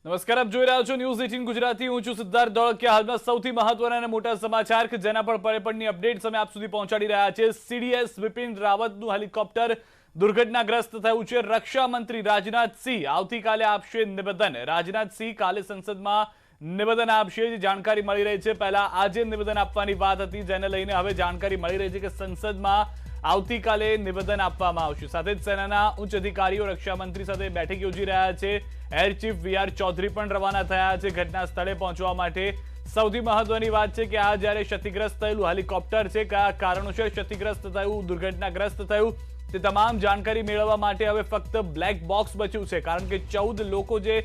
નમસ્કાર, આપ જોઈ રહ્યા છો ન્યૂઝ 18 ગુજરાતી। હું છું સિદ્ધાર્થ ધોળકિયા। હાલના સૌથી મહત્વના અને મોટા સમાચાર કે જેના પર પળેપળની અપડેટ્સ અમે આપ સુધી પહોંચાડી રહ્યા છે। સીડીએસ બિપિન રાવતનું હેલિકોપ્ટર દુર્ઘટનાગ્રસ્ત થયું છે। રક્ષા મંત્રી રાજનાથ સિંહ આવતીકાલે આપશે નિવેદન। રાજનાથ સિંહ કાલે સંસદમાં નિવેદન આપશે, જે જાણકારી મળી રહી છે। પહેલા આજે નિવેદન આપવાની વાત હતી, જેને લઈને હવે જાણકારી મળી રહી છે કે સંસદમાં આવતીકાલે નિવેદન આપવામાં આવશે। સાથે જ સેનાના ઉચ્ચ અધિકારીઓ રક્ષા મંત્રી સાથે બેઠક યોજી રહ્યા છે। એર ચીફ વીઆર ચૌધરી પણ રવાના થયા છે ઘટના સ્થળે પહોંચવા માટે। સૌથી મહત્વની વાત છે કે આ જ્યારે ક્ષતિગ્રસ્ત થયેલું હેલિકોપ્ટર છે, કયા કારણોસર ક્ષતિગ્રસ્ત થયું, દુર્ઘટનાગ્રસ્ત થયું, તે તમામ જાણકારી મેળવવા માટે હવે ફક્ત બ્લેક બોક્સ બચ્યું છે। કારણ કે 14 લોકો જે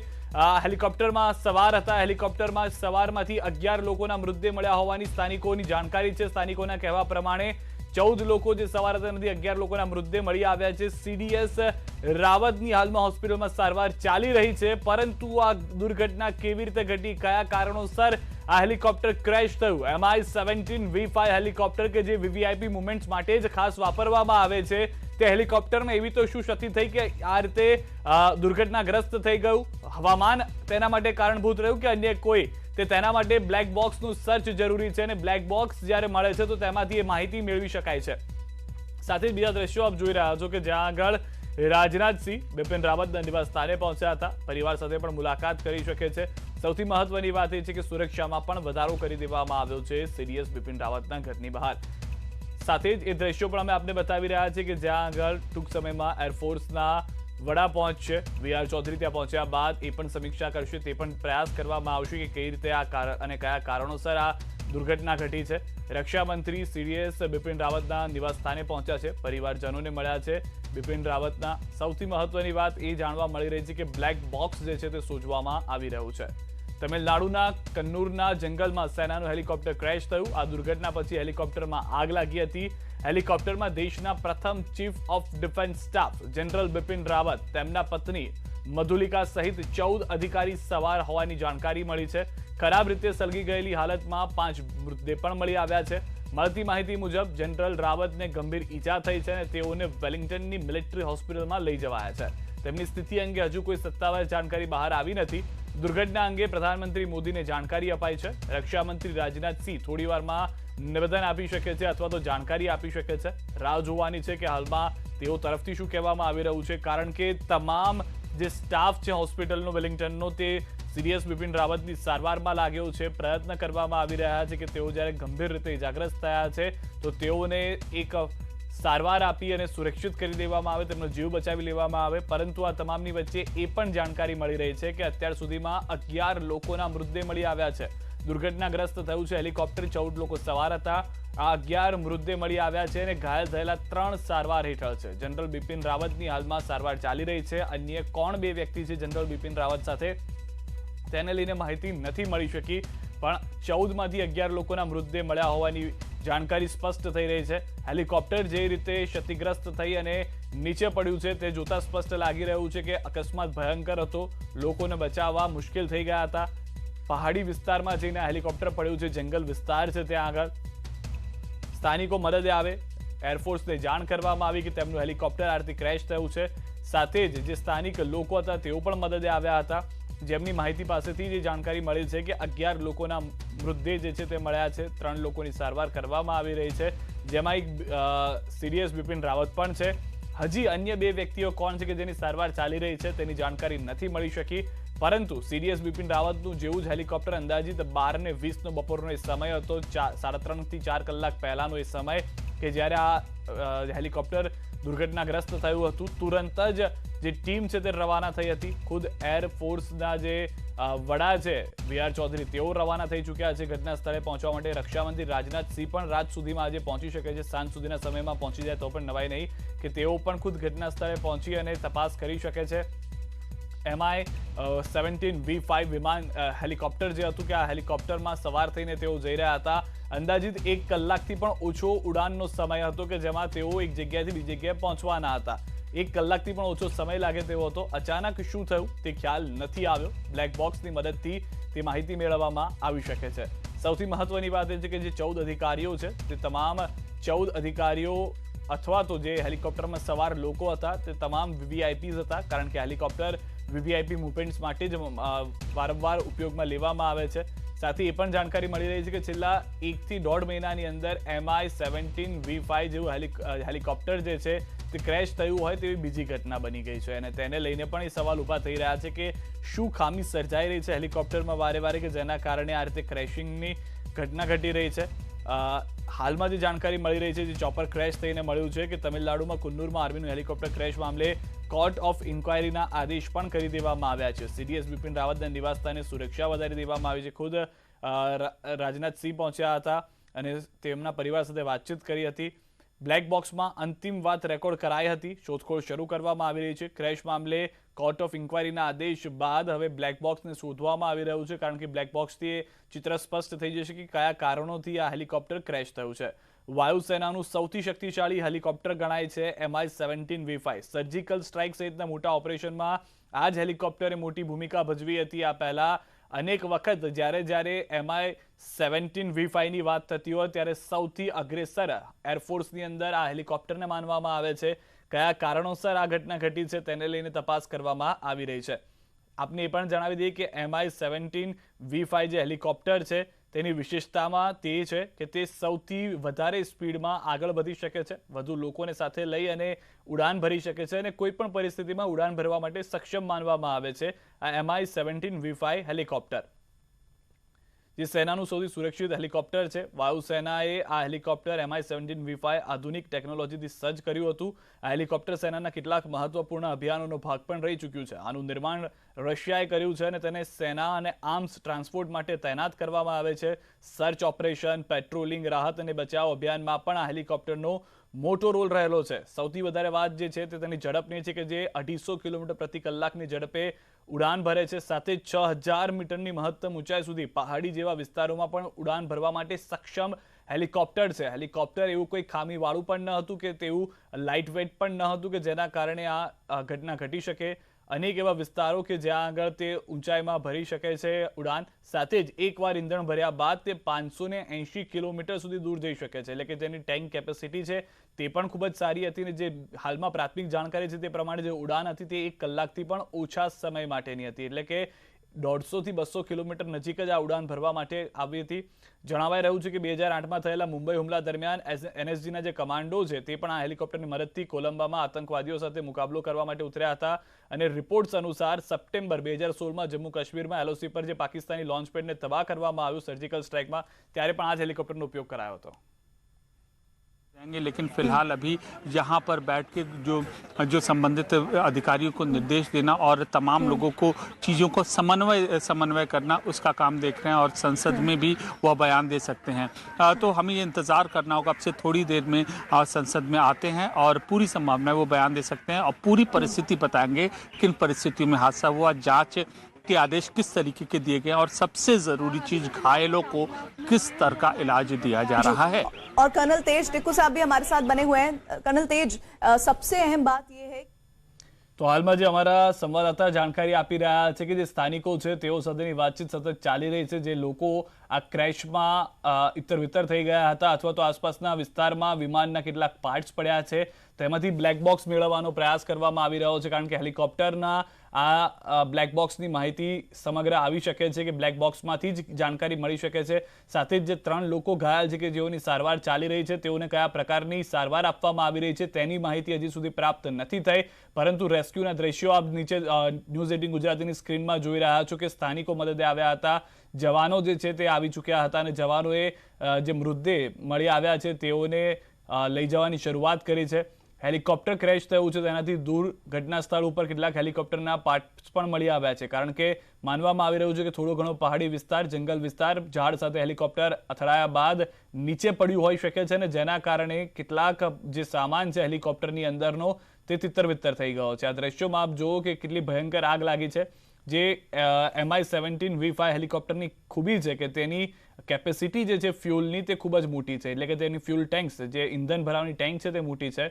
હેલિકોપ્ટરમાં સવાર હતા, હેલિકોપ્ટરમાં સવારમાંથી 11 લોકોના મૃતદેહ મળ્યા હોવાની સ્થાનિકોની જાણકારી છે। સ્થાનિકોના કહેવા પ્રમાણે 14 લોકો જે સવાર હતા એમાંથી 11 લોકોના મૃતદેહ મળી આવ્યા છે। સીડીએસ રાવતની હાલમાં હોસ્પિટલમાં સારવાર ચાલી રહી છે, પરંતુ આ દુર્ઘટના કેવી રીતે ઘટી, કયા કારણોસર આ હેલિકોપ્ટર ક્રેશ થયું? MI-17 V5 હેલિકોપ્ટર કે જે વીવીઆઈપી મુવમેન્ટ્સ માટે જ ખાસ વાપરવામાં આવે છે, તે હેલિકોપ્ટરમાં એવી તો શું ક્ષતિ થઈ કે આ રીતે દુર્ઘટનાગ્રસ્ત થઈ ગયું? હવામાન તેના માટે કારણભૂત રહ્યું કે અન્ય કોઈ? તેના માટે બ્લેક બોક્સનું સર્ચ જરૂરી છે, અને બ્લેક બોક્સ જ્યારે મળે છે તો તેમાંથી એ માહિતી મેળવી શકાય છે। સાથે જ બીજા દ્રશ્યો આપ જોઈ રહ્યા છો કે જ્યાં આગળ રાજનાથસિંહ બિપિન રાવતના નિવાસ સ્થાને પહોંચ્યા હતા, પરિવાર સાથે પણ મુલાકાત કરી શકે છે। સૌથી મહત્વની વાત એ છે કે સુરક્ષામાં પણ વધારો કરી દેવામાં આવ્યો છે સીડીએસ બિપિન રાવતના ઘરની બહાર। સાથે જ એ દ્રશ્યો પણ અમે આપને બતાવી રહ્યા છીએ કે જ્યાં આગળ ટૂંક સમયમાં એરફોર્સના વડા પહોંચશે। વીઆર ચૌધરી ત્યાં પહોંચ્યા બાદ એ પણ સમીક્ષા કરશે, તે પણ પ્રયાસ કરવામાં આવશે કે કઈ રીતે અને કયા કારણોસર આ દુર્ઘટના ઘટી છે। રક્ષા મંત્રી સીડીએસ બિપિન રાવતના નિવાસ સ્થાને પહોંચ્યા છે, પરિવારજનોને મળ્યા છે। બિપિન રાવતના સૌથી મહત્વની વાત એ જાણવા મળી રહી છે કે બ્લેક બોક્સ જે છે તે શોધવામાં આવી રહ્યું છે। તમિલનાડુના કન્નૂરના જંગલમાં સેનાનું હેલિકોપ્ટર ક્રેશ થયું। આ દુર્ઘટના પછી હેલિકોપ્ટરમાં આગ લાગી હતી। હેલિકોપ્ટરમાં દેશના પ્રથમ chief of defence staff general Bipin Rawat, તેમના પત્ની મધુલિકા સહિત 14 અધિકારી સવાર હોવાની જાણકારી મળી છે। ખરાબ રીતે સળગી ગયેલી હાલતમાં 5 મૃતદેહ પણ મળી આવ્યા છે। મળતી માહિતી મુજબ જનરલ રાવતને ગંભીર ઈજા થઈ છે અને તેઓને વેલિંગ્ટનની મિલિટરી હોસ્પિટલમાં લઈ જવાયા છે। તેમની સ્થિતિ અંગે હજુ કોઈ સત્તાવાર જાણકારી બહાર આવી નથી। દુર્ઘટના અંગે પ્રધાનમંત્રી મોદીને જાણકારી અપાઈ છે। રક્ષા મંત્રી રાજનાથ સિંહ થોડી વારમાં નિવેદન આપી શકે છે અથવા તો જાણકારી આપી શકે છે। રાહ જોવાની છે કે હાલમાં તેઓ તરફથી શું કહેવામાં આવી રહ્યું છે, કારણ કે તમામ જે સ્ટાફ છે હોસ્પિટલનો વેલિંગ્ટનનો, તે સીડીએસ બિપિન રાવતની સારવારમાં લાગ્યો છે। પ્રયત્ન કરવામાં આવી રહ્યા છે કે તેઓ જ્યારે ગંભીર રીતે ઇજાગ્રસ્ત થયા છે તો તેઓને એક સારવાર આપી અને સુરક્ષિત કરી દેવામાં આવે, તેમનો જીવ બચાવી લેવામાં આવે। પરંતુ આ તમામની વચ્ચે એ પણ જાણકારી મળી રહી છે કે અત્યાર સુધીમાં 11 લોકોના મૃતદેહ મળી આવ્યા છે। દુર્ઘટનાગ્રસ્ત થયું છે હેલિકોપ્ટર, 14 લોકો સવાર હતા। આ 11 મૃતદેહ મળી આવ્યા છે અને ઘાયલ થયેલા 3 સારવાર હેઠળ છે। જનરલ બિપિન રાવતની હાલમાં સારવાર ચાલી રહી છે। અન્ય કોણ 2 વ્યક્તિ છે જનરલ બિપિન રાવત સાથે, તેને લઈને માહિતી નથી મળી શકી, પણ 14માંથી 11 લોકોના મૃતદેહ મળ્યા હોવાની જાણકારી સ્પષ્ટ થઈ રહી છે। હેલિકોપ્ટર જે રીતે ક્ષતિગ્રસ્ત થઈ અને નીચે પડ્યું છે તે જોતા સ્પષ્ટ લાગી રહ્યું છે કે અકસ્માત ભયંકર હતો, લોકોને બચાવવા મુશ્કેલ થઈ ગયા હતા। પહાડી વિસ્તારમાં જઈને હેલિકોપ્ટર પડ્યું છે, જંગલ વિસ્તાર છે, ત્યાં આગળ સ્થાનિકો મદદે આવે, એરફોર્સને જાણ કરવામાં આવી કે તેમનું હેલિકોપ્ટર આ રીતે ક્રેશ થયું છે। સાથે જ જે સ્થાનિક લોકો હતા તેઓ પણ મદદે આવ્યા હતા, જેમની માહિતી પાસેથી જે જાણકારી મળી છે કે 11 લોકોના મૃતદેહ જે છે તે મળ્યા છે। 3 લોકોની સારવાર કરવામાં આવી રહી છે, જેમાં એક સીડીએસ બિપિન રાવત પણ છે। હજી અન્ય 2 વ્યક્તિઓ કોણ છે કે જેની સારવાર ચાલી રહી છે તેની જાણકારી નથી મળી શકી, પરંતુ સીડીએસ બિપિન રાવતનું જેવું જ હેલિકોપ્ટર અંદાજિત 12:20 બપોરનો એ સમય હતો, 3.5 થી 4 કલાક પહેલાનો એ સમય કે જ્યારે આ હેલિકોપ્ટર દુર્ઘટનાગ્રસ્ત થયું હતું। તુરંત જ જે ટીમ છે તે રવાના થઈ હતી। ખુદ એરફોર્સના જે વડા છે વીઆર ચૌધરી, તેઓ રવાના થઈ ચૂક્યા છે ઘટના સ્થળે પહોંચવા માટે। રક્ષામંત્રી રાજનાથ સિંહ પણ રાત સુધીમાં આજે પહોંચી શકે છે, સાંજ સુધીના સમયમાં પહોંચી જાય તો પણ નવાઈ નહીં કે તેઓ પણ ખુદ ઘટના સ્થળે પહોંચી અને તપાસ કરી શકે છે। MI-17 V5 વિમાન હેલિકોપ્ટર જે હતું કે આ હેલિકોપ્ટરમાં સવાર થઈને તેઓ જઈ રહ્યા હતા। અંદાજિત 1 કલાકથી પણ ઓછો ઉડાનનો સમય હતો કે જેમાં તેઓ એક જગ્યાએથી બીજી જગ્યાએ પહોંચવાના હતા। 1 કલાકથી પણ ઓછો સમય લાગે તેવો હતો। અચાનક શું થયું તે ખ્યાલ નથી આવ્યો। બ્લેક બોક્સની મદદથી તે માહિતી મેળવવામાં આવી શકે છે। સૌથી મહત્વની વાત એ છે કે જે 14 અધિકારીઓ છે તે તમામ 14 અધિકારીઓ અથવા તો જે હેલિકોપ્ટરમાં સવાર લોકો હતા તે તમામ વીવીઆઈપીઝ હતા, કારણ કે હેલિકોપ્ટર વીવીઆઈપી મૂવમેન્ટ્સ માટે જ વારંવાર ઉપયોગમાં લેવામાં આવે છે। સાથે એ પણ જાણકારી મળી રહી છે કે છેલ્લા 1 થી 1.5 મહિનાની અંદર MI-17V5 જેવું હેલિકોપ્ટર જે છે તે ક્રેશ થયું હોય તેવી બીજી ઘટના બની ગઈ છે અને તેને લઈને પણ એ સવાલ ઊભા થઈ રહ્યા છે કે શું ખામી સર્જાઈ રહી છે હેલિકોપ્ટરમાં વારે કે જેના કારણે આ રીતે ક્રેશિંગની ઘટના ઘટી રહી છે। હાલમાં જે જાણકારી મળી રહી છે, જે ચોપર ક્રેશ થઈને મળ્યું છે કે તમિલનાડુમાં કુન્નુરમાં આર્મીનું હેલિકોપ્ટર ક્રેશ મામલે કોર્ટ ઓફ ઇન્ક્વાયરીના આદેશ પણ કરી દેવામાં આવ્યા છે। સીડીએસ બિપિન રાવતના નિવાસસ્થાને સુરક્ષા વધારી દેવામાં આવી છે। ખુદ રાજનાથસિંહ પહોંચ્યા હતા અને તેમના પરિવાર સાથે વાતચીત કરી હતી। બ્લેક બોક્સમાં અંતિમ વાત રેકોર્ડ કરાઈ હતી। શોધખોળ શરૂ કરવામાં આવી રહી છે। ક્રેશ મામલે કોર્ટ ઓફ ઇન્ક્વાયરીના આદેશ બાદ હવે બ્લેક બોક્સને શોધવામાં આવી રહ્યું છે, કારણ કે બ્લેક બોક્સથી ચિત્ર સ્પષ્ટ થઈ જશે કે કયા કારણોથી આ હેલિકોપ્ટર ક્રેશ થયું છે। વાયુસેનાનું સૌથી શક્તિશાળી હેલિકોપ્ટર ગણાય છે MI-17V5। સર્જિકલ સ્ટ્રાઇક સહિતના મોટા ઓપરેશનમાં આ જ હેલિકોપ્ટરે મોટી ભૂમિકા ભજવી હતી। આ પહેલા અનેક વખત જ્યારે MI-17V5 ની વાત થતી હોય ત્યારે સૌથી અગ્રેસર એરફોર્સની અંદર આ હેલિકોપ્ટરને માનવામાં આવે છે। કયા કારણોસર આ ઘટના ઘટી છે તેને લઈને તપાસ કરવામાં આવી રહી છે। આપને એ પણ જણાવી દઈએ કે MI-17V5 જે હેલિકોપ્ટર છે તેની વિશેષતામાં તે છે કે તે સૌથી વધારે સ્પીડમાં આગળ વધી શકે છે, વધુ લોકોને સાથે લઈ અને ઉડાન ભરી શકે છે અને કોઈ પણ પરિસ્થિતિમાં ઉડાન ભરવા માટે સક્ષમ માનવામાં આવે છે આ MI-17V5 હેલિકોપ્ટર, જે સેનાનું સૌથી સુરક્ષિત હેલિકોપ્ટર છે। વાયુસેનાએ આ હેલિકોપ્ટર MI-17V5 આધુનિક ટેકનોલોજીથી સજ્જ કર્યું હતું। આ હેલિકોપ્ટર સેનાના કેટલાક મહત્વપૂર્ણ અભિયાનોનો ભાગ પણ રહી ચૂક્યું છે। આનું નિર્માણ રશિયાએ કર્યું છે અને તેને સેના અને આર્મ્સ ટ્રાન્સપોર્ટ માટે તૈનાત કરવામાં આવે છે। સર્ચ ઓપરેશન, પેટ્રોલિંગ, રાહત અને બચાવ અભિયાનમાં પણ આ હેલિકોપ્ટરનો મોટો રોલ રહેલો છે। સૌથી વધારે વાત જે છે તે તેની ઝડપની છે કે જે 250 કિલોમીટર પ્રતિ કલાકની ઝડપે ઉડાન ભરે છે। સાથે 6000 મીટરની મહત્તમ ઊંચાઈ સુધી પહાડી જેવા વિસ્તારોમાં પણ ઉડાન ભરવા માટે સક્ષમ હેલિકોપ્ટર છે। હેલિકોપ્ટર એવું કોઈ ખામીવાળું પણ ન હતું કે તેવું લાઇટ વેઇટ પણ ન હતું કે જેના કારણે આ ઘટના ઘટી શકે। અનેક એવા વિસ્તારો કે જ્યાં આગળ તે ઊંચાઈમાં ભરી શકે છે ઉડાન। સાથે જ એકવાર ઈંધણ ભર્યા બાદ તે 580 કિલોમીટર સુધી દૂર જઈ શકે છે, એટલે કે જેની ટેન્ક કેપેસિટી છે તે પણ ખૂબ જ સારી હતી અને જે હાલમાં પ્રાથમિક જાણકારી છે તે પ્રમાણે જે ઉડાન હતી તે 1 કલાકથી પણ ઓછા સમય માટેની હતી, એટલે કે 150 થી 200 કિલોમીટર નજીક જ આ ઉડાન ભરવા માટે આવી હતી। જણાવાઈ રહ્યું છે કે 2008માં થયેલા મુંબઈ હુમલા દરમિયાન એનએસજીના જે કમાન્ડો છે તે પણ આ હેલિકોપ્ટરની મદદથી કોલંબામાં આતંકવાદીઓ સાથે મુકાબલો કરવા માટે ઉતર્યા હતા અને રિપોર્ટ્સ અનુસાર સપ્ટેમ્બર 2016માં જમ્મુ કાશ્મીરમાં એલઓસી પર જે પાકિસ્તાની લોન્ચ પેડને તબાહ કરવામાં આવ્યું સર્જિકલ સ્ટ્રાઇકમાં, ત્યારે પણ આ જ હેલિકોપ્ટરનો ઉપયોગ કરાયો હતો। लेकिन फिलहाल अभी यहाँ पर बैठ के जो संबंधित अधिकारियों को निर्देश देना और तमाम लोगों को चीज़ों को समन्वय करना उसका काम देख रहे हैं और संसद में भी वह बयान दे सकते हैं। तो हमें ये इंतज़ार करना होगा। अब से थोड़ी देर में संसद में आते हैं और पूरी संभावना वो बयान दे सकते हैं और पूरी परिस्थिति बताएंगे किन परिस्थितियों में हादसा हुआ, जाँच के आदेश किस तरीके के दिए गए और सबसे ज़रूरी चीज़ घायलों को किस स्तर का इलाज दिया जा रहा है। और कर्नल तेज टिक्कू साहब भी हमारे साथ बने हुए हैं। कर्नल तेज, सबसे अहम बात यह है તો હાલમાં જે અમારા સંવાદદાતા જાણકારી આપી રહ્યા છે કે જે સ્થાનિકો છે તેઓ સાથેની વાતચીત સતત ચાલી રહી છે। જે લોકો આ ક્રેશમાં ઇતર વિતર થઈ ગયા હતા અથવા તો આસપાસના વિસ્તારમાં વિમાનના કેટલાક પાર્ટ્સ પડ્યા છે તેમાંથી બ્લેક બોક્સ મેળવવાનો પ્રયાસ કરવામાં આવી રહ્યો છે, કારણ કે હેલિકોપ્ટરના આ બ્લેક બોક્સની માહિતી સમગ્ર આવી શકે છે કે બ્લેક બોક્સમાંથી જ જાણકારી મળી શકે છે। સાથે જ જે 3 લોકો ઘાયલ છે કે જેઓની સારવાર ચાલી રહી છે તેઓને કયા પ્રકારની સારવાર આપવામાં આવી રહી છે તેની માહિતી હજી સુધી પ્રાપ્ત નથી થઈ, પરંતુ રેસ્ક્યુના દ્રશ્યો આપ નીચે ન્યૂઝ 18 ગુજરાતીની સ્ક્રીનમાં જોઈ રહ્યા છો કે સ્થાનિકો મદદે આવ્યા હતા, જવાનો જે છે તે આવી ચૂક્યા હતા અને જવાનોએ જે મૃતદેહ મળી આવ્યા છે તેઓને લઈ જવાની શરૂઆત કરી છે। હેલિકોપ્ટર ક્રેશ થયું છે તેનાથી દૂર ઘટના સ્થળ ઉપર કેટલાક હેલિકોપ્ટરના પાર્ટ્સ પણ મળી આવ્યા છે, કારણ કે માનવામાં આવી રહ્યું છે કે થોડો ઘણો પહાડી વિસ્તાર, જંગલ વિસ્તાર, ઝાડ સાથે હેલિકોપ્ટર અથડાયા બાદ નીચે પડ્યું હોઈ શકે છે અને જેના કારણે કેટલાક જે સામાન છે હેલિકોપ્ટરની અંદરનો તે તિતરબિત્તર થઈ ગયો છે। આ દ્રશ્યોમાં આપ જુઓ કે કેટલી ભયંકર આગ લાગી છે। જે MI-17V5 હેલિકોપ્ટરની ખૂબી છે કે તેની કેપેસિટી જે છે ફ્યુલની તે ખૂબ જ મોટી છે, એટલે કે તેની ફ્યુલ ટેન્ક્સ જે ઇંધણ ભરાવાની ટેન્ક છે તે મોટી છે।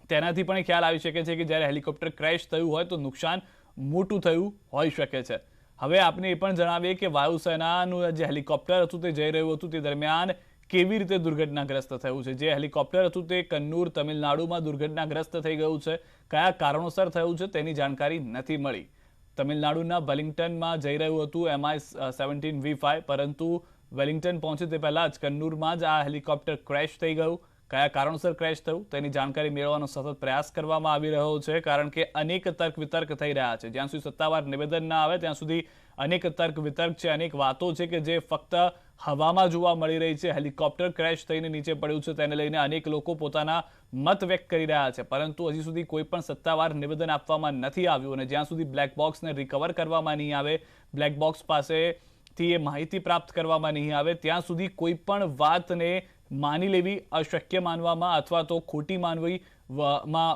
તેનાથી પણ ખ્યાલ આવી શકે છે કે જ્યારે હેલિકોપ્ટર ક્રેશ થયું હોય તો નુકસાન મોટું થયું હોઈ શકે છે। હવે આપણે એ પણ જણાવીએ કે વાયુસેનાનું જે હેલિકોપ્ટર હતું તે જઈ રહ્યું હતું તે દરમિયાન કેવી રીતે દુર્ઘટનાગ્રસ્ત થયું છે? જે હેલિકોપ્ટર હતું તે કન્નૂર તમિલનાડુમાં દુર્ઘટનાગ્રસ્ત થઈ ગયું છે. કયા કારણોસર થયું છે તેની જાણકારી નથી મળી. તમિલનાડુના વેલિંગ્ટનમાં જઈ રહ્યું હતું MI-17 V5, પરંતુ વેલિંગ્ટન પહોંચે તે પહેલા જ કન્નૂરમાં જ આ હેલિકોપ્ટર ક્રેશ થઈ ગયું. કયા કારણોસર ક્રેશ થયું તેની જાણકારી મેળવવાનો સતત પ્રયાસ કરવામાં આવી રહ્યો છે, કારણ કે અનેક તર્ક વિતર્ક થઈ રહ્યા છે. જ્યાં સુધી સત્તાવાર નિવેદન ના આવે ત્યાં સુધી અનેક તર્ક વિતર્ક છે, અનેક વાતો છે કે જે ફક્ત હવામાં જોવા મળી રહી છે. હેલિકોપ્ટર ક્રેશ થઈને નીચે પડ્યું છે તેને લઈને અનેક લોકો પોતાના મત વ્યક્ત કરી રહ્યા છે, પરંતુ હજી સુધી કોઈ પણ સત્તાવાર નિવેદન આપવામાં નથી આવ્યું. અને જ્યાં સુધી બ્લેક બોક્સને રિકવર કરવામાં નહીં આવે, બ્લેક બોક્સ પાસેથી એ માહિતી પ્રાપ્ત કરવામાં નહીં આવે, ત્યાં સુધી કોઈ પણ વાતને માની લેવી અશક્ય માનવામાં અથવા તો ખોટી માનવીમાં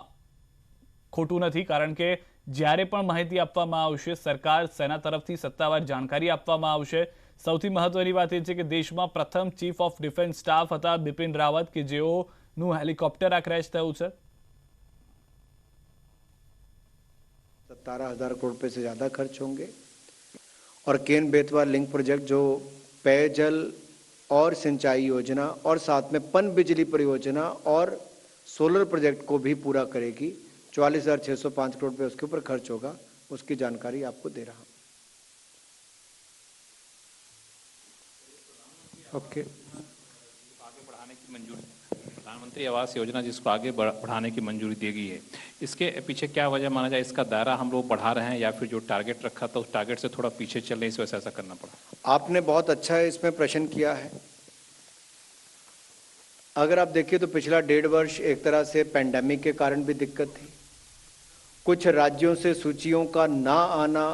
ખોટું નથી. કારણ કે જ્યારે પણ માહિતી આપવામાં આવશે, સરકાર સેના તરફથી સત્તાવાર જાણકારી આપવામાં આવશે. સૌથી મહત્વની વાત એ છે કે દેશમાં પ્રથમ ચીફ ઓફ ડિફેન્સ સ્ટાફ હતા બિપિન રાવત, કે જેઓનું હેલિકોપ્ટર આ ક્રેશ થયું છે. 17,000 करोड़ रुपए से ज़्यादा खर्च होंगे और केन बेतवा लिंक प्रोजेक्ट जो पेयजल और सिंचाई योजना और साथ में पन बिजली परियोजना और सोलर प्रोजेक्ट को भी पूरा करेगी. 44,605 करोड़ रुपए उसके ऊपर खर्च होगा. उसकी जानकारी आपको दे रहा हूँ. ओके. आगे बढ़ाने की मंजूरी, प्रधानमंत्री आवास योजना जिसको आगे बढ़ाने की मंजूरी दी गई है, इसके पीछे क्या वजह माना जाए? इसका दायरा हम लोग बढ़ा रहे हैं या फिर जो टारगेट रखा था उस टारगेट से थोड़ा पीछे चल रहे हैं, इस वजह से ऐसा करना पड़ा? आपने बहुत अच्छा है इसमें प्रश्न किया है. अगर आप देखिए तो पिछला 1.5 वर्ष एक तरह से पेंडेमिक के कारण भी दिक्कत थी. कुछ राज्यों से सूचियों का ना आना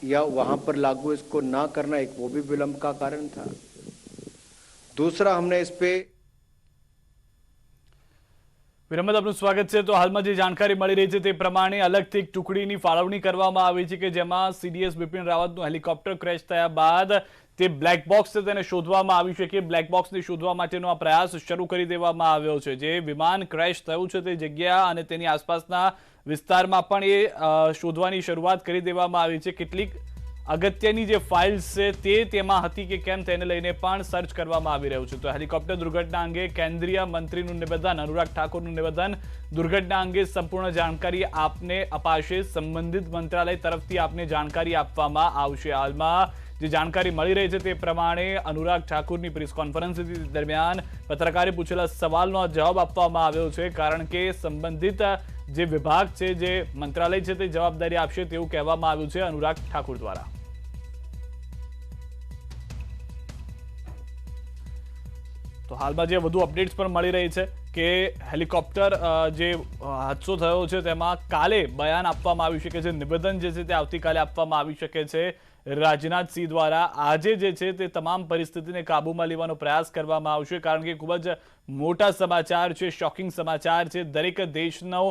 या वहां पर लागू इसको ना करना, एक वो भी विलंब का कारण था. दूसरा, हमने इस पे વિરમદ આપનું સ્વાગત છે. તો હાલમાં જે જાણકારી મળી રહી છે તે પ્રમાણે અલગથી એક ટુકડીની ફાળવણી કરવામાં આવી છે કે જેમાં CDS બિપિન રાવતનું હેલિકોપ્ટર ક્રેશ થયા બાદ તે બ્લેક બોક્સ છે તેને શોધવામાં આવ્યું છે. કે બ્લેક બોક્સને શોધવા માટેનો આ પ્રયાસ શરૂ કરી દેવામાં આવ્યો છે. જે વિમાન ક્રેશ થયું છે તે જગ્યા અને તેની આસપાસના વિસ્તારમાં પણ એ શોધવાની શરૂઆત કરી દેવામાં આવી છે. કેટલીક અગત્યની જે ફાઇલ્સ છે તે તેમાં હતી કે કેમ તેને લઈને પણ સર્ચ કરવામાં આવી રહ્યું છે. તો હેલિકોપ્ટર દુર્ઘટના અંગે કેન્દ્રીય મંત્રીનું નિવેદન, અનુરાગ ઠાકુરનું નિવેદન, દુર્ઘટના અંગે સંપૂર્ણ જાણકારી આપને અપાશે. સંબંધિત મંત્રાલય તરફથી આપને જાણકારી આપવામાં આવશે. હાલમાં જે જાણકારી મળી રહી છે તે પ્રમાણે અનુરાગ ઠાકુરની પ્રેસ કોન્ફરન્સ દરમિયાન પત્રકારે પૂછેલા સવાલનો જવાબ આપવામાં આવ્યો છે, કારણ કે સંબંધિત જે વિભાગ છે, જે મંત્રાલય છે તે જવાબદારી આપશે તેવું કહેવામાં આવ્યું છે અનુરાગ ઠાકુર દ્વારા. તો હાલમાં જે વધુ અપડેટ્સ પણ મળી રહી છે કે હેલિકોપ્ટર જે હાદસો થયો છે તેમાં કાલે બયાન આપવામાં આવી શકે છે, નિવેદન જે છે તે આવતીકાલે આપવામાં આવી શકે છે રાજનાથસિંહ દ્વારા. આજે જે છે તે તમામ પરિસ્થિતિને કાબૂમાં લેવાનો પ્રયાસ કરવામાં આવશે, કારણ કે ખૂબ જ મોટા સમાચાર છે, શોકિંગ સમાચાર છે. દરેક દેશનો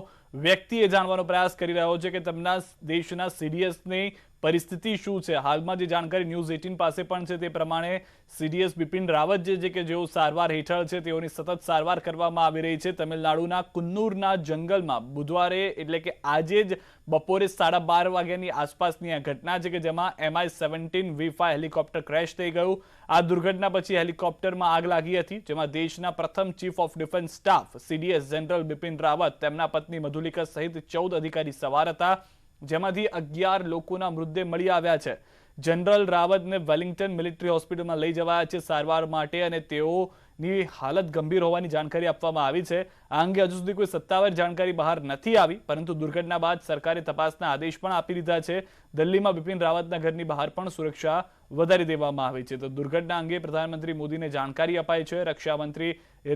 વ્યક્તિ એ જાણવાનો પ્રયાસ કરી રહ્યો છે કે તેમના દેશના CDSની પરિસ્થિતિ શું છે. હાલમાં જે જાણકારી ન્યૂઝ 18 પાસે પણ છે તે પ્રમાણે CDS બિપિન રાવત જે છે કે જેઓ સારવાર હેઠળ છે, તેઓની સતત સારવાર કરવામાં આવી રહી છે. તમિલનાડુના કુન્નૂરના જંગલમાં બુધવારે એટલે કે આજે જ બપોરે 12:30 વાગ્યાની આસપાસની આ ઘટના છે કે જેમાં MI-17 V5 હેલિકોપ્ટર ક્રેશ થઈ ગયું. આ દુર્ઘટના પછી હેલિકોપ્ટરમાં આગ લાગી હતી, જેમાં દેશના પ્રથમ chief of defence staff CDS general Bipin Rawat, તેમના પત્ની મધુલિકા સહિત 14 અધિકારી સવાર હતા, જેમાંથી 11 લોકોના મૃતદેહ મળી આવ્યા છે. જનરલ રાવતને વેલિંગ્ટન મિલિટરી હોસ્પિટલમાં લઈ જવાયા છે સારવાર માટે અને તેઓની હાલત ગંભીર હોવાની જાણકારી આપવામાં આવી છે. આ અંગે હજુ સુધી કોઈ સત્તાવાર જાણકારી બહાર નથી આવી, પરંતુ દુર્ઘટના બાદ સરકારે તપાસના આદેશ પણ આપી દીધા છે. દિલ્હીમાં બિપિન રાવતના ઘરની બહાર પણ સુરક્ષા વધારી દેવામાં આવી છે. તો દુર્ઘટના અંગે પ્રધાનમંત્રી મોદીને જાણકારી અપાઈ છે. રક્ષામંત્રી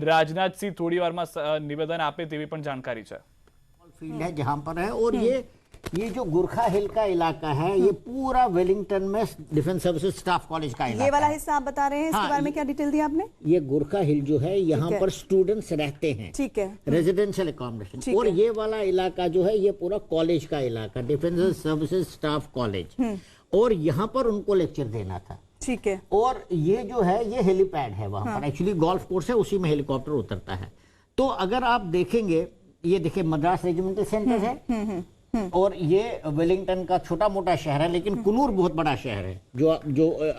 રાજનાથસિંહ થોડી વારમાં નિવેદન આપે તેવી પણ જાણકારી છે. फील्ड है जहां पर है और ये जो गुरखा हिल का इलाका है ये पूरा वेलिंगटन में डिफेंस सर्विसेज स्टाफ कॉलेज का इलाका ये वाला है। हिस्सा आप बता रहे हैं, इसके बारे में क्या डिटेल दी आपने? ये गुरखा हिल जो है यहाँ ठीक है। पर स्टूडेंट्स रहते हैं, ठीक है, रेजिडेंशियल अकोमोडेशन, ठीक और है। ये वाला इलाका जो है ये पूरा कॉलेज का इलाका, डिफेंस सर्विसेज स्टाफ कॉलेज, और यहाँ पर उनको लेक्चर देना था। ठीक है। और ये जो है ये हेलीपैड है वहां पर, एक्चुअली गोल्फ कोर्स है, उसी में हेलीकॉप्टर उतरता है। तो अगर आप देखेंगे, ये देखिए मद्रास रेजिमेंटल सेंटर है और ये वेलिंगटन का छोटा मोटा शहर है, लेकिन कुनूर बहुत बड़ा शहर है जो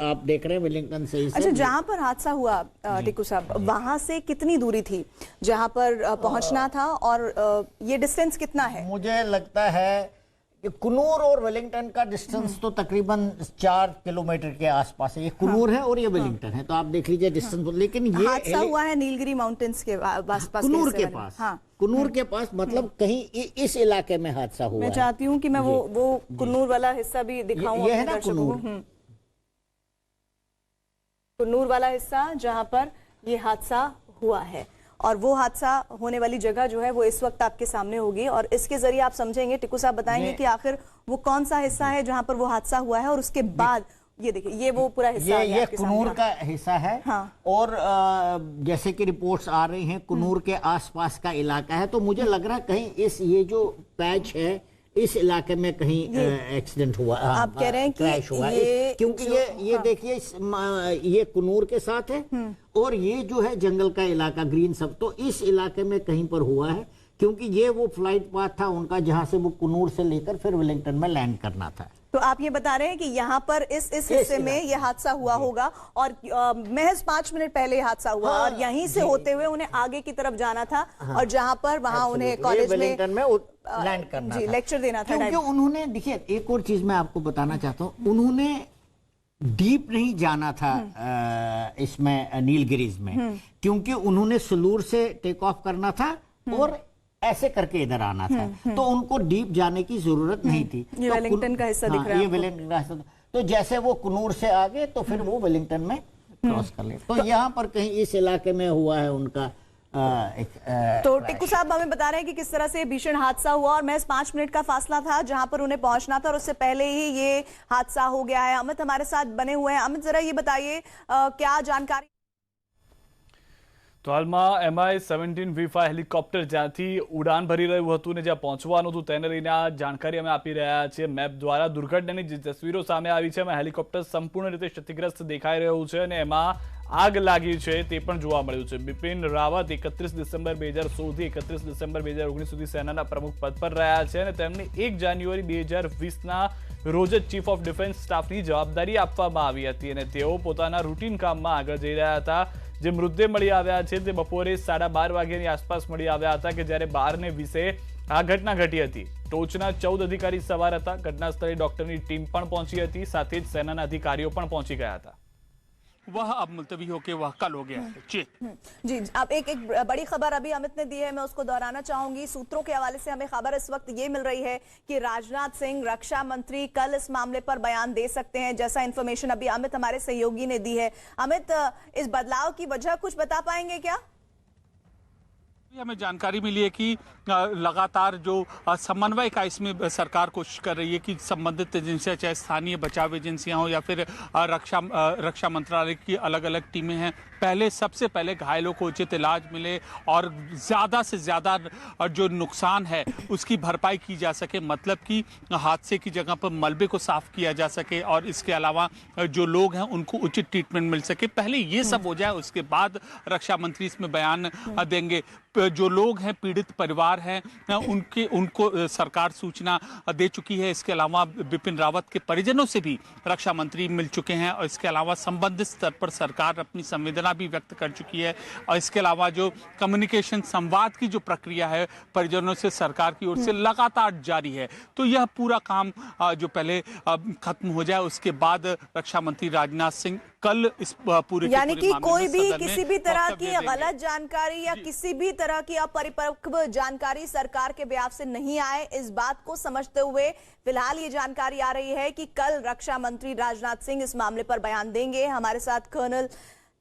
आप देख रहे हैं वेलिंगटन से। अच्छा, जहां पर हादसा हुआ टिक्कू साहब, वहां से कितनी दूरी थी जहां पर पहुंचना था, और ये डिस्टेंस कितना है? मुझे लगता है कि कुनूर और वेलिंगटन का डिस्टेंस तो तकरीबन 4 किलोमीटर के आसपास है। ये कुनूर है और ये वेलिंगटन है, तो आप देख लीजिए डिस्टेंस। लेकिन ये हादसा हुआ है नीलगिरी माउंटेन्स के आसपास, कुनूर के पास। हाँ, कुनूर के पास, मतलब कहीं इस इलाके में हादसा हुआ। मैं चाहती हूँ कि मैं वो कुनूर वाला हिस्सा भी दिखाऊं। ये है ना कुनूर, कुनूर वाला हिस्सा जहां पर ये हादसा हुआ है, और वो हादसा होने वाली जगह जो है वो इस वक्त आपके सामने होगी, और इसके जरिए आप समझेंगे, टिक्कू साहब बताएंगे कि आखिर वो कौन सा हिस्सा है जहां पर वो हादसा हुआ है, और उसके बाद ये देखिए ये वो पूरा हिस्सा ये कुनूर का हिस्सा है। हाँ। और जैसे कि रिपोर्ट्स आ रही हैं कुनूर के आसपास का इलाका है, तो मुझे लग रहा है कहीं ये जो पैच है इस इलाके में कहीं एक्सीडेंट हुआ, आप कह रहे हैं क्रैश हुआ, क्योंकि ये देखिए ये कुनूर के साथ है, और ये जो है जंगल का इलाका ग्रीन सब, तो इस इलाके में कहीं पर हुआ है, क्योंकि ये वो फ्लाइट पाथ था उनका जहां से वो कुनूर से लेकर फिर वेलिंगटन में लैंड करना था। तो आप ये बता रहे हैं कि यहाँ पर इस हिस्से में ये हादसा हुआ होगा, और महज 5 मिनट पहले हादसा हुआ। हाँ, और यहीं से होते हुए उन्हें आगे की तरफ जाना था। हाँ, और जहां पर वहां उन्हें कॉलेज में लैंड करना था, लेक्चर देना था। क्योंकि उन्होंने, देखिए एक और चीज मैं आपको बताना चाहता हूँ, उन्होंने डीप नहीं जाना था इसमें नीलगिरीज में, क्योंकि उन्होंने सुलूर से टेक ऑफ करना था और ऐसे करके इधर आना था, तो उनको डीप जाने की जरूरत नहीं थी। ये वेलिंगटन का हिस्सा दिख रहा है, ये वेलिंगटन का हिस्सा। तो जैसे वो कुनूर से आगे तो फिर वो वेलिंगटन में क्रॉस कर ले, तो यहाँ पर कहीं इस इलाके में हुआ है उनका तो टिक्कू साहब हमें बता रहे हैं कि किस तरह से भीषण हादसा हुआ, और महज 5 मिनट का फासला था जहां पर उन्हें पहुंचना था, और उससे पहले ही ये हादसा हो गया है। अमित हमारे साथ बने हुए हैं। अमित, जरा ये बताइए क्या जानकारी? તો હાલમાં MI-17 V5 હેલિકોપ્ટર જ્યાંથી ઉડાન ભરી રહ્યું હતું ને જ્યાં પહોંચવાનું હતું તેને લઈને આ જાણકારી અમે આપી રહ્યા છીએ મેપ દ્વારા। દુર્ઘટનાની જે તસવીરો સામે આવી છે એમાં હેલિકોપ્ટર સંપૂર્ણ રીતે ક્ષતિગ્રસ્ત દેખાઈ રહ્યું છે અને એમાં આગ લાગી છે તે પણ જોવા મળ્યું છે। બિપિન રાવત 31 ડિસેમ્બર 2016 થી 31 ડિસેમ્બર 2019 સુધી સેનાના પ્રમુખ પદ પર રહ્યા છે અને તેમને 1 જાન્યુઆરી 2020ના રોજ જ ચીફ ઓફ ડિફેન્સ સ્ટાફની જવાબદારી આપવામાં આવી હતી અને તેઓ પોતાના રૂટીન કામમાં આગળ જઈ રહ્યા હતા। જે મૃતદેહ મળી આવ્યા છે તે બપોરે 12:30 વાગ્યાની આસપાસ મળી આવ્યા હતા કે જ્યારે 12:20 આ ઘટના ઘટી હતી। ટોચના 14 અધિકારી સવાર હતા। ઘટના સ્થળે ડોક્ટરની ટીમ પણ પહોંચી હતી, સાથે જ સેનાના અધિકારીઓ પણ પહોંચી ગયા હતા। वह अब मुलतवी होकर वह कल हो गया है। जी, अब एक बड़ी खबर अभी अमित ने दी है, मैं उसको दोहराना चाहूंगी। सूत्रों के हवाले से हमें खबर इस वक्त ये मिल रही है कि राजनाथ सिंह रक्षा मंत्री कल इस मामले पर बयान दे सकते हैं, जैसा इंफॉर्मेशन अभी अमित हमारे सहयोगी ने दी है। अमित, इस बदलाव की वजह कुछ बता पाएंगे क्या? हमें जानकारी मिली है कि लगातार जो समन्वय का इसमें सरकार कोशिश कर रही है कि संबंधित एजेंसियां, चाहे स्थानीय बचाव एजेंसियां हो या फिर रक्षा मंत्रालय की अलग अलग टीमें हैं, पहले सबसे पहले घायलों को उचित इलाज मिले और ज़्यादा से ज़्यादा जो नुकसान है उसकी भरपाई की जा सके, मतलब कि हादसे की जगह पर मलबे को साफ किया जा सके और इसके अलावा जो लोग हैं उनको उचित ट्रीटमेंट मिल सके। पहले ये सब हो जाए, उसके बाद रक्षा मंत्री इसमें बयान देंगे। जो लोग हैं, पीड़ित परिवार हैं, उनको सरकार सूचना दे चुकी है। इसके अलावा बिपिन रावत के परिजनों से भी रक्षा मंत्री मिल चुके हैं और इसके अलावा संबंधित स्तर पर सरकार अपनी संवेदना भी व्यक्त कर चुकी है। और इसके अलावा जो कम्युनिकेशन संवाद की जो प्रक्रिया है परिजनों से सरकार की ओर से लगातार जारी है। तो यह पूरा काम जो पहले खत्म हो जाए, उसके बाद रक्षा मंत्री राजनाथ सिंह कल इस पूरे यानी कि कोई भी किसी भी तरह की गलत जानकारी या किसी भी तरह की अपरिपक्व जानकारी सरकार के बयान से नहीं आए, इस बात को समझते हुए फिलहाल ये जानकारी आ रही है कि कल रक्षा मंत्री राजनाथ सिंह इस मामले पर बयान देंगे। हमारे साथ कर्नल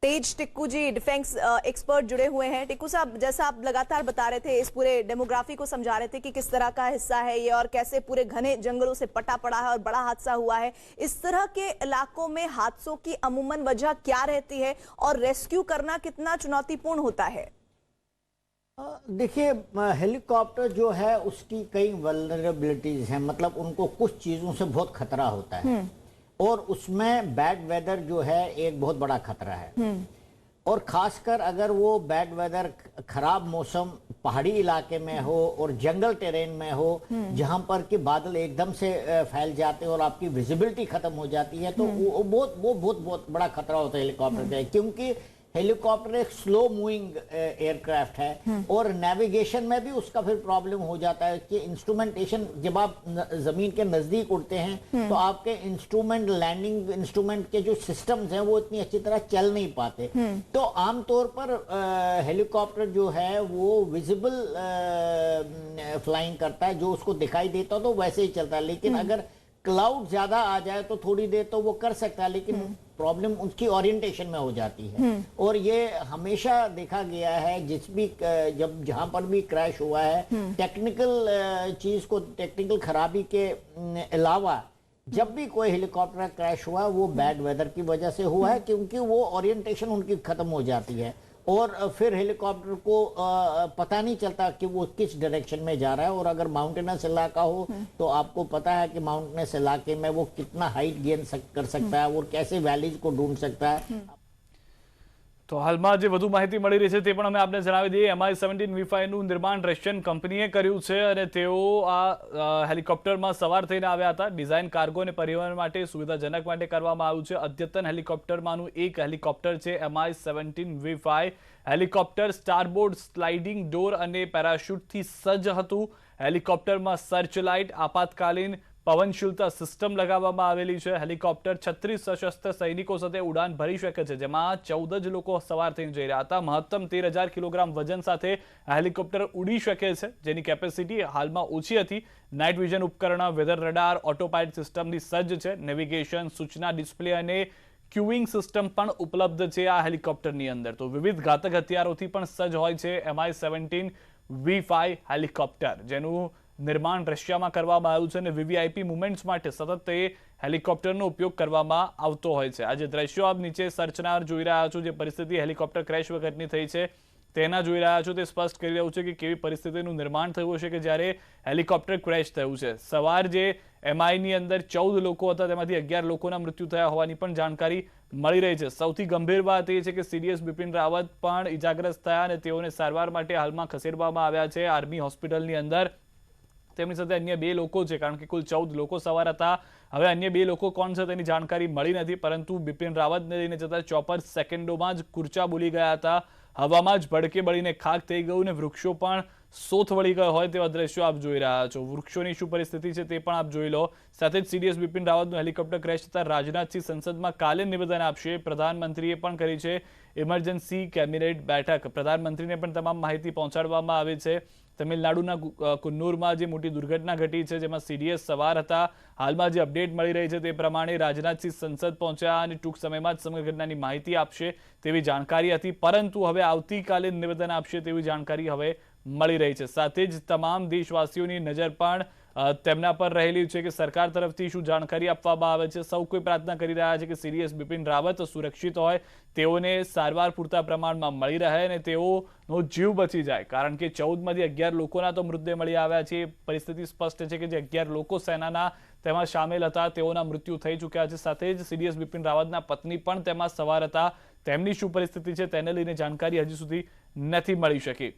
तेज टिक्कू जी, डिफेंस एक्सपर्ट जुड़े हुए हैं। टिक्कू साहब, जैसा आप लगातार बता रहे थे, इस पूरे डेमोग्राफी को समझा रहे थे कि किस तरह का हिस्सा है ये और कैसे पूरे घने जंगलों से पटा पड़ा है और बड़ा हादसा हुआ है। इस तरह के इलाकों में हादसों की अमूमन वजह क्या रहती है और रेस्क्यू करना कितना चुनौतीपूर्ण होता है? देखिए, हेलीकॉप्टर जो है उसकी कई वल्नरेबिलिटीज हैं, मतलब उनको कुछ चीजों से बहुत खतरा होता है और उसमें बैड वेदर जो है एक बहुत बड़ा खतरा है। और खासकर अगर वो बैड वेदर, खराब मौसम पहाड़ी इलाके में हो और जंगल टेरेन में हो, जहां पर कि बादल एकदम से फैल जाते हैं और आपकी विजिबिलिटी खत्म हो जाती है, तो वो बहुत बड़ा खतरा होता है हेलीकॉप्टर का, क्योंकि हेलीकॉप्टर एक स्लो मूविंग एयरक्राफ्ट है और नेविगेशन में भी उसका फिर प्रॉब्लम हो जाता है कि इंस्ट्रूमेंटेशन, जब आप जमीन के नजदीक उड़ते हैं तो आपके इंस्ट्रूमेंट, लैंडिंग इंस्ट्रूमेंट के जो सिस्टम्स हैं वो इतनी अच्छी तरह चल नहीं पाते। तो आमतौर पर हेलीकॉप्टर जो है वो विजिबल फ्लाइंग करता है, जो उसको दिखाई देता हो तो वैसे ही चलता है, लेकिन अगर क्लाउड ज्यादा आ जाए तो थोड़ी देर तो वो कर सकता है, लेकिन प्रॉब्लम उसकी ओरिएंटेशन में हो जाती है। और ये हमेशा देखा गया है जब जहां पर भी क्रैश हुआ है, टेक्निकल चीज को, टेक्निकल खराबी के अलावा जब भी कोई हेलीकॉप्टर क्रैश हुआ वो बैड वेदर की वजह से हुआ है, क्योंकि वो ओरिएंटेशन उनकी खत्म हो जाती है और फिर हेलीकॉप्टर को पता नहीं चलता कि वो किस डायरेक्शन में जा रहा है। और अगर माउंटेनस इलाका हो तो आपको पता है कि माउंटेनस इलाके में वो कितना हाइट गेन कर सकता है और कैसे वैलीज को ढूंढ सकता है। તો હાલમાં જે વધુ માહિતી મળી રહી છે તે પણ અમે આપને જણાવી દઈએ। MI-17 V5 નું નિર્માણ રશિયન કંપનીએ કર્યું છે અને તેઓ આ હેલિકોપ્ટરમાં સવાર થઈને આવ્યા હતા। ડિઝાઇન કાર્ગો અને પરિવહન માટે સુવિધાજનક માટે કરવામાં આવ્યું છે। અદ્યતન હેલિકોપ્ટરમાંનું એક હેલિકોપ્ટર છે MI-17 V5। Helicopter સ્ટારબોર્ડ, sliding door અને પેરાશૂટથી સજ્જ હતું। હેલિકોપ્ટરમાં સર્ચ લાઇટ, આપાતકાલીન પવનશીલતા સિસ્ટમ લગાવવામાં આવેલી છે। હેલિકોપ્ટર 36 સશસ્ત્ર સૈનિકો સાથે ઉડાન ભરી શકે છે, જેમાં 14 જ લોકો સવાર થઈને જઈ રહ્યા હતા। મહત્તમ 13,000 કિલોગ્રામ વજન સાથે આ હેલિકોપ્ટર ઉડી શકે છે, જેની કેપેસિટી હાલમાં ઓછી હતી। નાઇટ વિઝન ઉપકરણ, વેધર રડાર, ઓટોપાઇલટ સિસ્ટમથી સજ્જ છે। નેવિગેશન, સૂચના ડિસ્પ્લે અને ક્યુઇંગ સિસ્ટમ પણ ઉપલબ્ધ છે આ હેલિકોપ્ટરની અંદર। તો વિવિધ ઘાતક હથિયારોથી પણ સજ્જ હોય છે MI-17 V5 હેલિકોપ્ટર, જેનું નિર્માણ રશિયામાં કરવામાં આવ્યું છે અને વીવીઆઈપી મુવમેન્ટ્સ માટે સતત તે હેલિકોપ્ટરનો ઉપયોગ કરવામાં આવતો હોય છે। આજે દ્રશ્યો આપ નીચે સર્ચનાર જોઈ રહ્યા છો, જે પરિસ્થિતિ હેલિકોપ્ટર ક્રેશ વખતની થઈ છે તેના જોઈ રહ્યા છો, તે સ્પષ્ટ કરી રહ્યું છે કે કેવી પરિસ્થિતિનું નિર્માણ થયું હશે કે જ્યારે હેલિકોપ્ટર ક્રેશ થયું છે। સવાર જે MI-ની અંદર 14 લોકો હતા તેમાંથી 11 લોકોના મૃત્યુ થયા હોવાની પણ જાણકારી મળી રહી છે। સૌથી ગંભીર વાત એ છે કે CDS બિપિન રાવત પણ ઇજાગ્રસ્ત થયા અને તેઓને સારવાર માટે હાલમાં ખસેડવામાં આવ્યા છે આર્મી હોસ્પિટલની અંદર। તેમની સાથે અન્ય 2 લોકો છે, કારણ કે કુલ 14 લોકો સવાર હતા। હવે અન્ય 2 લોકો કોણ છે તેની જાણકારી મળી નથી, પરંતુ બિપિન રાવતને લઈને જતા ચોપર સેકન્ડોમાં જ કૂર્ચા બોલી ગયા હતા। હવામાં જ ભડકે બળીને ખાક થઈ ગયું અને વૃક્ષો પણ સોથ વળી ગયો હોય તેવા દ્રશ્યો આપ જોઈ રહ્યા છો। વૃક્ષોની શું પરિસ્થિતિ છે તે પણ આપ જોઈ લો। સાથે જ CDS બિપિન રાવતનું હેલિકોપ્ટર ક્રેશ થતા રાજનાથસિંહ સંસદમાં કાલે નિવેદન આપશે। પ્રધાનમંત્રીએ પણ કરી છે ઇમરજન્સી કેબિનેટ બેઠક। પ્રધાનમંત્રીને પણ તમામ માહિતી પહોંચાડવામાં આવે છે। તમિલનાડુના કુન્નૂરમાં જે મોટી દુર્ઘટના ઘટી છે, જેમાં CDS સવાર હતા, હાલમાં જે અપડેટ મળી રહી છે તે પ્રમાણે રાજનાથસિંહ સંસદ પહોંચ્યા અને ટૂંક સમયમાં જ સમગ્ર ઘટનાની માહિતી આપશે તેવી જાણકારી હતી, પરંતુ હવે આવતીકાલે નિવેદન આપશે તેવી જાણકારી હવે મળી રહી છે। સાથે જ તમામ દેશવાસીઓની નજર પણ તેમના પર રહેલી છે કે સરકાર તરફથી શું જાણકારી આપવામાં આવે છે। સૌ કોઈ પ્રાર્થના કરી રહ્યા છે કે CDS બિપિન રાવત સુરક્ષિત હોય, તેઓને સારવાર પૂરતા પ્રમાણમાં મળી રહે અને તેઓનો જીવ બચી જાય, કારણ કે 14માંથી 11 લોકોના તો મૃતદેહ મળી આવ્યા છે। પરિસ્થિતિ સ્પષ્ટ છે કે જે 11 લોકો સેનાના તેમાં સામેલ હતા તેઓના મૃત્યુ થઈ ચૂક્યા છે। સાથે જ CDS બિપિન રાવતના પત્ની પણ તેમાં સવાર હતા, તેમની શું પરિસ્થિતિ છે તેને લઈને જાણકારી હજી સુધી નથી મળી શકી।